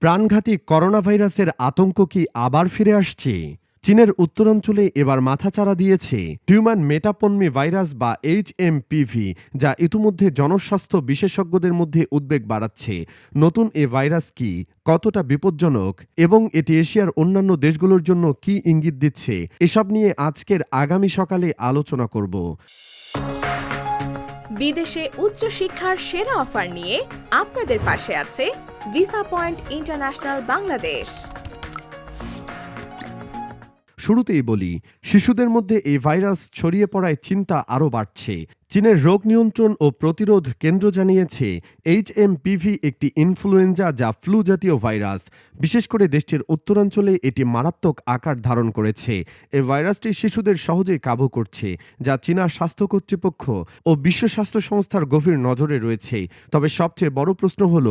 প্রাণঘাতী করোনা ভাইরাসের আতঙ্ক কি আবার ফিরে আসছে? চীনের উত্তরাঞ্চলে এবার মাথাচাড়া দিয়েছে হিউম্যান মেটাপন্মি ভাইরাস বা HMPV, যা ইতিমধ্যে জনস্বাস্থ্য বিশেষজ্ঞদের মধ্যে উদ্বেগ বাড়াচ্ছে। নতুন এ ভাইরাস কি, কতটা বিপজ্জনক এবং এটি এশিয়ার অন্যান্য দেশগুলোর জন্য কি ইঙ্গিত দিচ্ছে, এসব নিয়ে আজকের আগামী সকালে আলোচনা করব। বিদেশে উচ্চশিক্ষার সেরা অফার নিয়ে আপনাদের পাশে আছে ভিসা পয়েন্ট ইন্টারন্যাশনাল বাংলাদেশ। শুরুতেই বলি, শিশুদের মধ্যে এই ভাইরাস ছড়িয়ে পড়ায় চিন্তা আরও বাড়ছে। চীনের রোগ নিয়ন্ত্রণ ও প্রতিরোধ কেন্দ্র জানিয়েছে HMPV একটি ইনফ্লুয়েঞ্জা যা ফ্লু জাতীয় ভাইরাস। বিশেষ করে দেশটির উত্তরাঞ্চলে এটি মারাত্মক আকার ধারণ করেছে। এই ভাইরাসটি শিশুদের সহজেই কাবু করছে, যা চীনা স্বাস্থ্য কর্তৃপক্ষ ও বিশ্ব স্বাস্থ্য সংস্থার গভীর নজরে রয়েছে। তবে সবচেয়ে বড় প্রশ্ন হল,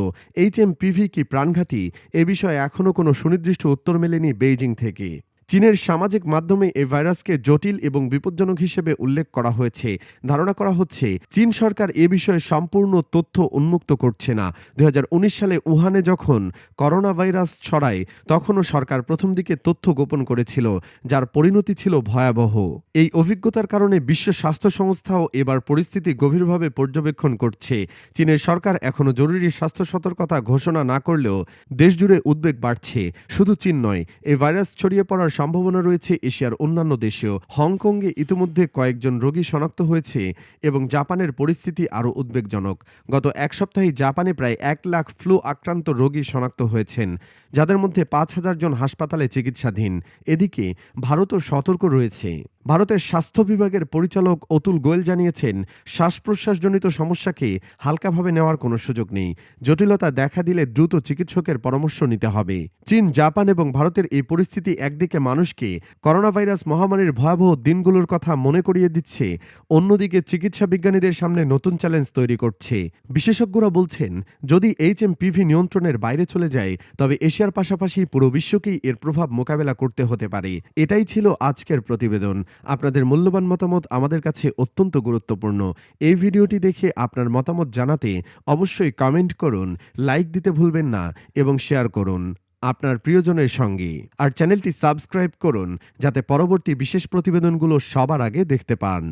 HMPV কি প্রাণঘাতী? এ বিষয়ে এখনও কোনো সুনির্দিষ্ট উত্তর মেলেনি বেইজিং থেকে। চীনের সামাজিক মাধ্যমে এই ভাইরাসকে জটিল এবং বিপজ্জনক হিসেবে উল্লেখ করা হয়েছে। ধারণা করা হচ্ছে চীন সরকার এ বিষয়ে সম্পূর্ণ তথ্য উন্মুক্ত করছে না। 2019 সালে উহানে যখন করোনা ভাইরাস ছড়ায়, তখনও সরকার প্রথম দিকে তথ্য গোপন করেছিল, যার পরিণতি ছিল ভয়াবহ। এই অভিজ্ঞতার কারণে বিশ্ব স্বাস্থ্য সংস্থাও এবার পরিস্থিতি গভীরভাবে পর্যবেক্ষণ করছে। চীনের সরকার এখনও জরুরি স্বাস্থ্য সতর্কতা ঘোষণা না করলেও দেশজুড়ে উদ্বেগ বাড়ছে। শুধু চীন নয়, এই ভাইরাস ছড়িয়ে পড়ার সম্ভাবনা রয়েছে এশিয়ার অন্যান্য দেশেও। হংকংয়ে ইতিমধ্যে কয়েকজন রোগী শনাক্ত হয়েছে এবং জাপানের পরিস্থিতি আরও উদ্বেগজনক। গত এক সপ্তাহে জাপানে প্রায় 1 লাখ ফ্লু আক্রান্ত রোগী শনাক্ত হয়েছেন, যাদের মধ্যে 5,000 জন হাসপাতালে চিকিৎসাধীন। এদিকে ভারতও সতর্ক রয়েছে। ভারতের স্বাস্থ্য বিভাগের পরিচালক অতুল গোয়েল জানিয়েছেন, শ্বাস প্রশ্বাসজনিত সমস্যাকে হালকাভাবে নেওয়ার কোনো সুযোগ নেই। জটিলতা দেখা দিলে দ্রুত চিকিৎসকের পরামর্শ নিতে হবে। চীন, জাপান এবং ভারতের এই পরিস্থিতি একদিকে মানুষকে করোনা ভাইরাস মহামারীর ভয়াবহ দিনগুলোর কথা মনে করিয়ে দিচ্ছে, অন্যদিকে চিকিৎসা বিজ্ঞানীদের সামনে নতুন চ্যালেঞ্জ তৈরি করছে। বিশেষজ্ঞরা বলছেন, যদি HMPV নিয়ন্ত্রণের বাইরে চলে যায়, তবে এশিয়ার পাশাপাশি পুরো বিশ্বকেই এর প্রভাব মোকাবেলা করতে হতে পারে। এটাই ছিল আজকের প্রতিবেদন। আপনাদের মূল্যবান মতামত আমাদের কাছে অত্যন্ত গুরুত্বপূর্ণ। এই ভিডিওটি দেখে আপনার মতামত জানাতে অবশ্যই কমেন্ট করুন, লাইক দিতে ভুলবেন না এবং শেয়ার করুন আপনার প্রিয়জনের সঙ্গে। আর চ্যানেলটি সাবস্ক্রাইব করুন, যাতে পরবর্তী বিশেষ প্রতিবেদনগুলো সবার আগে দেখতে পান।